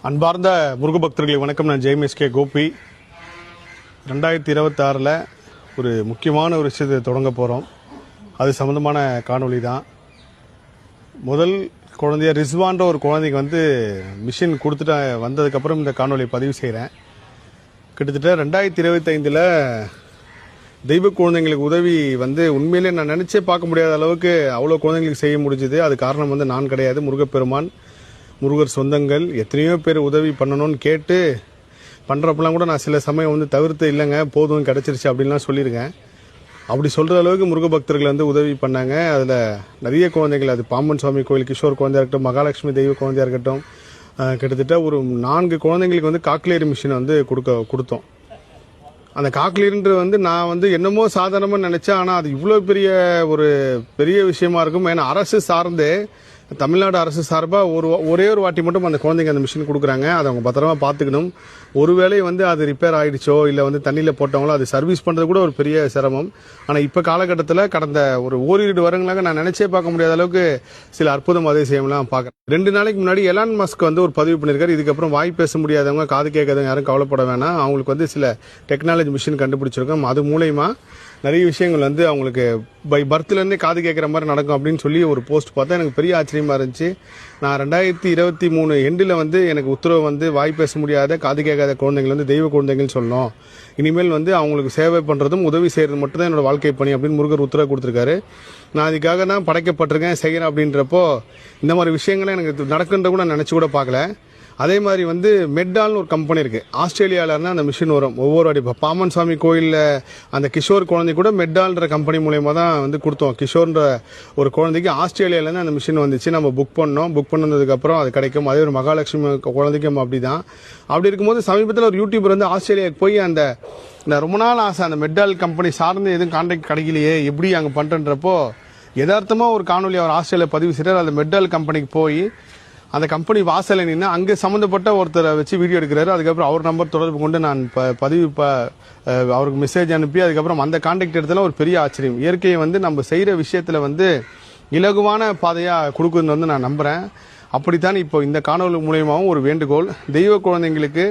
அன்பார்ந்த முருக பக்தர்களை வணக்கம். நான் ஜெய்எம்எஸ்கே கோபி. 2026 ஒரு முக்கியமான ஒரு விஷயத்தை தொடங்க போகிறோம். அது சம்மந்தமான காணொளி தான். முதல் குழந்தைய ரிஸ்வான்ற ஒரு குழந்தைக்கு மிஷின் கொடுத்துட்டு வந்ததுக்கப்புறம் இந்த காணொலியை பதிவு செய்கிறேன். கிட்டத்தட்ட 2025 தெய்வ குழந்தைங்களுக்கு உதவி உண்மையிலே நான் நினச்சே பார்க்க முடியாத அளவுக்கு அவ்வளோ குழந்தைங்களுக்கு செய்ய முடிஞ்சுது. அது காரணம் நான் கிடையாது, முருகப்பெருமான், முருகர் சொந்தங்கள் எத்தனையோ பேர் உதவி பண்ணணும்னு கேட்டு பண்ணுறப்பெல்லாம் கூட நான் சில சமயம் தவிர்த்து இல்லைங்க போதும் கிடச்சிருச்சு அப்படின்லாம் சொல்லியிருக்கேன். அப்படி சொல்கிற அளவுக்கு முருக பக்தர்கள் உதவி பண்ணாங்க. அதில் நிறைய குழந்தைகள், அது பாம்பன் சுவாமி கோயில் கிஷோர் குழந்தையாக இருக்கட்டும், மகாலட்சுமி தெய்வ குழந்தையாக இருக்கட்டும், கிட்டத்தட்ட ஒரு 4 குழந்தைங்களுக்கு காக்லியர் மிஷின் கொடுத்தோம். அந்த காக்லியர்ன்றது நான் என்னமோ சாதாரணமாக நினச்சேன். ஆனால் அது இவ்வளோ பெரிய விஷயமா இருக்கும். ஏன்னா அரசு சார்ந்து, தமிழ்நாடு அரசு சார்பாக ஒரே ஒரு வாட்டி மட்டும் அந்த குழந்தைங்க அந்த மிஷின் கொடுக்குறாங்க. அதை அவங்க பத்திரமா பார்த்துக்கணும். ஒருவேளை அது ரிப்பேர் ஆகிடுச்சோ இல்லை தண்ணியில் போட்டவங்களோ அது சர்வீஸ் பண்ணுறது கூட ஒரு பெரிய சிரமம். ஆனால் இப்போ காலகட்டத்தில் கடந்த ஒரு ஓரிரு வருடங்களாக நான் நினச்சே பார்க்க முடியாத அளவுக்கு சில அற்புதம் அதிசயம்லாம் பார்க்குறேன். 2 நாளைக்கு முன்னாடி எலான் மஸ்க் ஒரு பதிவு பண்ணியிருக்காரு. இதுக்கப்புறம் வாய் பேச முடியாதவங்க, காது கேட்காதவங்க யாரும் கவலைப்பட வேணாம், அவங்களுக்கு சில டெக்னாலஜி மிஷின் கண்டுபிடிச்சிருக்கோம். அது மூலயமா நிறைய விஷயங்கள் அவங்களுக்கு பை பர்த்லேருந்தே காது கேட்குற மாதிரி நடக்கும் அப்படின்னு சொல்லி ஒரு போஸ்ட் பார்த்தா எனக்கு பெரிய ஆச்சரியமாக இருந்துச்சு. நான் 2023 எண்டில் எனக்கு உத்தரவு வாய் பேச முடியாத, காது கேட்காத குழந்தைங்கள் தெய்வ குழந்தைகள் சொல்லணும். இனிமேல் அவங்களுக்கு சேவை பண்ணுறதும் உதவி செய்கிறது மட்டும்தான் என்னோட வாழ்க்கை பணி அப்படின்னு முருகர் உத்தரவு கொடுத்துருக்காரு. நான் அதுக்காக தான் படைக்கப்பட்டிருக்கேன், செய்கிறேன். அப்படின்றப்போ இந்த மாதிரி விஷயங்களை எனக்கு நடக்குன்ற கூட நினச்சி கூட பார்க்கல. அதே மாதிரி மெட்டால்னு ஒரு கம்பெனி இருக்குது, ஆஸ்திரேலியாவில் இருந்தால் அந்த மிஷின் வரும் ஒவ்வொரு வாட்டி. இப்போ பாமன் சுவாமி கோயிலில் அந்த கிஷோர் குழந்தை கூட மெட்டால்ன்ற கம்பெனி மூலயமா தான் கொடுத்தோம். கிஷோர்ன்ற ஒரு குழந்தைக்கு ஆஸ்திரேலியாவிலேருந்து அந்த மிஷின் வந்துச்சு. நம்ம புக் பண்ணோம். புக் பண்ணதுக்கப்புறம் அது கிடைக்கும். அதே ஒரு மகாலட்சுமி குழந்தைக்கும் அப்படி தான். அப்படி இருக்கும்போது சமீபத்தில் ஒரு யூடியூபர் ஆஸ்திரேலியாவுக்கு போய் அந்த ரொம்ப நாள் ஆசை, அந்த மெட்டால் கம்பெனி சார்ந்து எதுவும் கான்டாக்ட் கிடைக்கலையே, எப்படி அங்கே பண்ணுறன்றப்போ யதார்த்தமாக ஒரு காணொலி அவர் ஆஸ்திரேலியா பதிவு செய்கிறார். அந்த மெட்டால் கம்பெனிக்கு போய் அந்த கம்பெனி வாசலை நின்று அங்கே சம்மந்தப்பட்ட ஒருத்தரை வச்சு வீடியோ எடுக்கிறாரு. அதுக்கப்புறம் அவர் நம்பர் தொடர்பு கொண்டு நான் அவருக்கு மெசேஜ் அனுப்பி அதுக்கப்புறம் அந்த கான்டாக்ட் எடுத்தலாம். ஒரு பெரிய ஆச்சரியம். இயற்கையை நம்ம செய்கிற விஷயத்தில் இலகுவான பாதையாக கொடுக்குதுன்னு நான் நம்புகிறேன். அப்படித்தான் இப்போ இந்த காணொலி மூலயமாவும் ஒரு வேண்டுகோள். தெய்வ குழந்தைங்களுக்கு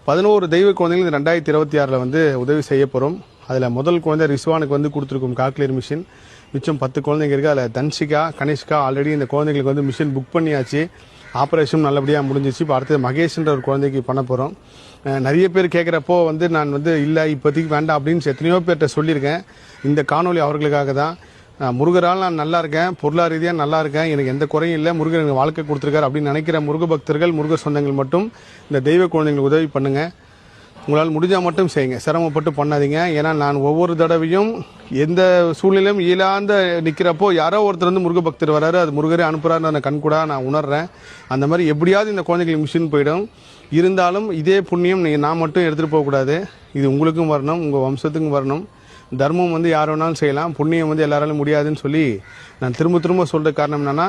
11 தெய்வ குழந்தைங்களுக்கு 2026 உதவி செய்ய போகிறோம். அதில் முதல் குழந்தை ரிஸ்வானுக்கு கொடுத்துருக்கோம் காக்லியர் மிஷின். மிச்சம் 10 குழந்தைங்க இருக்குது. அதில் தன்ஷிகா, கனிஷ்கா ஆல்ரெடி இந்த குழந்தைங்களுக்கு மிஷின் புக் பண்ணியாச்சு. ஆப்ரேஷன் நல்லபடியாக முடிஞ்சிச்சு. இப்போ அடுத்தது மகேஷ்ன்ற ஒரு குழந்தைக்கு பண்ண போகிறோம். நிறைய பேர் கேட்குறப்போ நான் இல்லை இப்போதைக்கு வேண்டாம் அப்படின்னு எத்தனையோ பேர்கிட்ட சொல்லியிருக்கேன். இந்த காணொலி அவர்களுக்காக தான். முருகரால் நான் நல்லா இருக்கேன், பொருளாதார ரீதியாக நல்லா இருக்கேன், எனக்கு எந்த குறையும் இல்லை, முருகர் எனக்கு வாழ்க்கை கொடுத்துருக்காரு அப்படின்னு நினைக்கிற முருக பக்தர்கள், முருகர் சொந்தங்கள் மட்டும் இந்த தெய்வ குழந்தைங்களுக்கு உதவி பண்ணுங்கள். உங்களால் முடிஞ்சால் மட்டும் செய்யுங்க, சிரமப்பட்டு பண்ணாதீங்க. ஏன்னா நான் ஒவ்வொரு தடவையும் எந்த சூழ்நிலையும் இயலாந்த நிற்கிறப்போ யாரோ ஒருத்தர் முருக பக்தர் வராரு, அது முருகரே அனுப்புகிறாருன்னு நான் கண்கூடா நான் உணர்றேன். அந்த மாதிரி எப்படியாவது இந்த குழந்தைங்களுக்கு மிஷின் போயிடும். இருந்தாலும் இதே புண்ணியம் நான் மட்டும் எடுத்துகிட்டு போகக்கூடாது. இது உங்களுக்கும் வரணும், உங்கள் வம்சத்துக்கும் வரணும். தர்மம் யார் வேணாலும் செய்யலாம், புண்ணியம் எல்லாராலும் முடியாதுன்னு சொல்லி நான் திரும்ப சொல்கிற காரணம் என்னன்னா,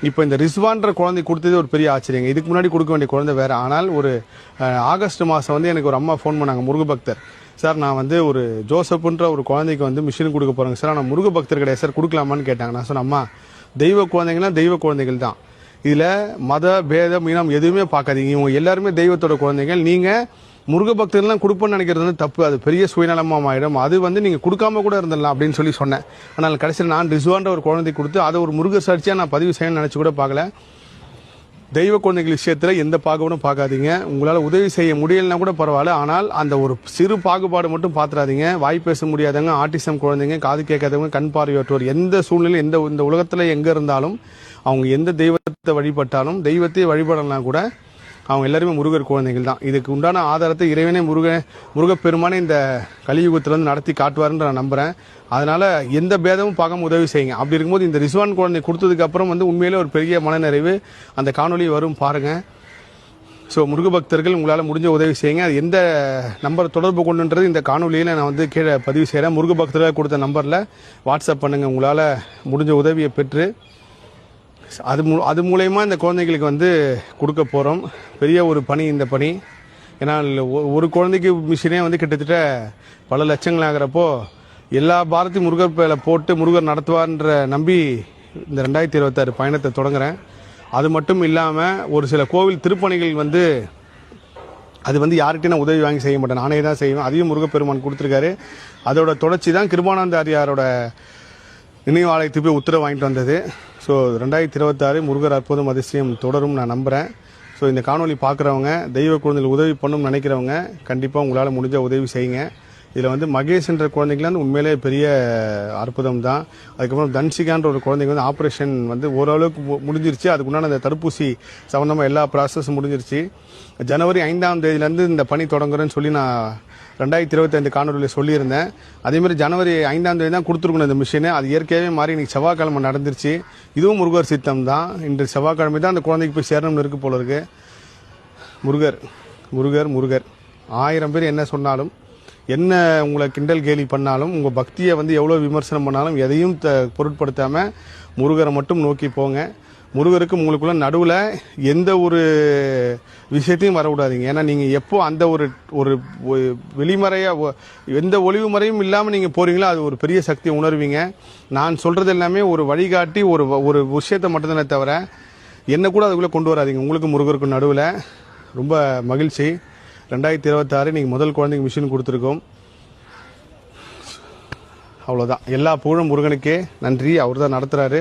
இப்போ இந்த ரிஸ்வான்ற குழந்தை கொடுத்தது ஒரு பெரிய ஆச்சரியங்க. இதுக்கு முன்னாடி கொடுக்க வேண்டிய குழந்தை வேறு. ஆனால் ஒரு ஆகஸ்ட் மாதம் எனக்கு ஒரு அம்மா ஃபோன் பண்ணாங்க, முருக பக்தர். சார் நான் ஒரு ஜோசப்ன்ற ஒரு குழந்தைக்கு மிஷின் கொடுக்க போகிறேங்க சார், ஆனால் முருக பக்தர் கிடையாது சார், கொடுக்கலாமான்னு கேட்டாங்க. நான் சொன்னேன், அம்மா தெய்வ குழந்தைங்கன்னா தெய்வ குழந்தைகள் தான். இதில் மத பேதம் இனம் எதுவுமே பார்க்காதீங்க. இவங்க எல்லாருமே தெய்வத்தோட குழந்தைகள். நீங்கள் முருக பக்தர்கள்லாம் கொடுப்போன்னு நினைக்கிறது தப்பு, அது பெரிய சுயநலமாக ஆகிடும். அது நீங்கள் கொடுக்காம கூட இருந்துடலாம் அப்படின்னு சொன்னேன். ஆனால் கடைசியில் நான் ரிஸ்வான்ற ஒரு குழந்தை கொடுத்து அதை ஒரு முருக சாட்சியாக நான் பதிவு செய்யணும்னு நினச்சி கூட பார்க்கல. தெய்வ குழந்தைகள் விஷயத்தில் எந்த பாகுபாடும் பார்க்காதீங்க. உங்களால் உதவி செய்ய முடியலைன்னா கூட பரவாயில்ல, ஆனால் அந்த ஒரு சிறு பாகுபாடு மட்டும் பார்த்துறாதீங்க. வாய் பேச முடியாதவங்க, ஆட்டிசம் குழந்தைங்க, காது கேட்காதவங்க, கண் பார்வையற்றோர், எந்த சூழ்நிலை இந்த உலகத்தில் எங்கே இருந்தாலும் அவங்க எந்த தெய்வத்தை வழிபட்டாலும், தெய்வத்தை வழிபடலாம் கூட அவங்க எல்லாருமே முருகர் குழந்தைகள் தான். இதுக்கு உண்டான ஆதாரத்தை இறைவனே முருகப்பெருமானே இந்த கலியுகத்திலேருந்து நடத்தி காட்டுவாருன்னு நான் நம்புகிறேன். அதனால் எந்த பேதமும் பார்க்காம உதவி செய்யுங்க. அப்படி இருக்கும்போது இந்த ரிஸ்வான் குழந்தை கொடுத்ததுக்கப்புறம் உண்மையிலே ஒரு பெரிய மனநிறைவு. அந்த காணொலி வரும் பாருங்கள். ஸோ முருக பக்தர்கள் உங்களால் முடிஞ்ச உதவி செய்யுங்க. அது எந்த நம்பர் தொடர்பு கொண்டுன்றது இந்த காணொலியில் நான் கீழே பதிவு செய்கிறேன். முருக பக்தர்கள் கொடுத்த நம்பரில் வாட்ஸ்அப் பண்ணுங்கள். உங்களால் முடிஞ்ச உதவியை பெற்று அது மூலயமா இந்த குழந்தைங்களுக்கு கொடுக்க போகிறோம். பெரிய ஒரு பணி இந்த பணி. ஏன்னா ஒரு குழந்தைக்கு மிஷினே கிட்டத்தட்ட பல லட்சங்கள் ஆகிறப்போ எல்லா பாரத்தையும் முருகர் பேரை போட்டு முருகர் நடத்துவார்ன்ற நம்பி இந்த 2026 பயணத்தை தொடங்குறேன். அது மட்டும் இல்லாமல் ஒரு சில கோவில் திருப்பணிகள் அது வந்து யார்கிட்டையும் நான் உதவி வாங்கி செய்ய மாட்டேன், நானே தான் செய்வேன். அதையும் முருகப்பெருமான் கொடுத்துருக்காரு. அதோட தொடர்ச்சி தான் கிருபானந்தாரியாரோட நினைவு ஆலயத்துக்கு போய் உத்தரவு வாங்கிட்டு வந்தது. ஸோ 2026 முருகர் அற்புதம் அதிசயம் தொடரும் நான் நம்புகிறேன். ஸோ இந்த காணொலி பார்க்குறவங்க, தெய்வ குழந்தைகள் உதவி பண்ணணும்னு நினைக்கிறவங்க கண்டிப்பாக உங்களால் முடிஞ்ச உதவி செய்யுங்க. இதில் வந்து மகேஷ் என்ற குழந்தைங்களாம் உண்மையிலே பெரிய அற்புதம் தான். அதுக்கப்புறம் தன்சிகான்ற ஒரு குழந்தைங்க வந்து ஆப்ரேஷன் வந்து ஓரளவுக்கு முடிஞ்சிருச்சு. அதுக்குண்டான அந்த தடுப்பூசி சம்மந்தமாக எல்லா ப்ராசஸும் முடிஞ்சிருச்சு. ஜனவரி 5ஆம் தேதியிலேருந்து இந்த பணி தொடங்குறேன்னு சொல்லி நான் 2025 காணொலியில் சொல்லியிருந்தேன். அதேமாதிரி ஜனவரி 5ஆம் தேதி தான் கொடுத்துருக்கணும் இந்த மிஷினை. அது இயற்கையாகவே மாறி இன்னைக்கு செவ்வாய்க்கிழமை நடந்துருச்சு. இதுவும் முருகர் சித்தம் தான். இன்று செவ்வாய்க்கிழமை தான் அந்த குழந்தைக்கு போய் சேரணும்னு இருக்கு போல இருக்கு. முருகர் முருகர் முருகர் 1000 பேர் என்ன சொன்னாலும், என்ன உங்களை கிண்டல் கேலி பண்ணாலும், உங்கள் பக்தியை வந்து எவ்வளோ விமர்சனம் பண்ணாலும் எதையும் பொருட்படுத்தாமல் முருகரை மட்டும் நோக்கி போங்க. முருகருக்கு உங்களுக்குள்ள நடுவில் எந்த ஒரு விஷயத்தையும் வரவிடாதீங்க. ஏன்னா நீங்கள் எப்போ அந்த ஒரு வெளிமறையாக எந்த ஒளிவு மறையும் இல்லாமல் நீங்கள் போகிறீங்களோ அது ஒரு பெரிய சக்தியை உணர்வீங்க. நான் சொல்கிறது எல்லாமே ஒரு வழிகாட்டி, ஒரு விஷயத்தை மட்டும்தானே தவிர என்ன கூட அதுக்குள்ளே கொண்டு வராதிங்க. உங்களுக்கு முருகருக்கு நடுவில் ரொம்ப மகிழ்ச்சி. 2026 நீங்கள் முதல் குழந்தைக்கு மிஷின் கொடுத்துருக்கோம். அவ்வளோதான். எல்லா புகழும் முருகனுக்கே. நன்றி. அவர் தான் நடத்துகிறாரு.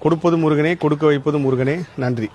கொடுப்பது முருகனே, கொடுக்க வைப்பது முருகனே. நன்றி.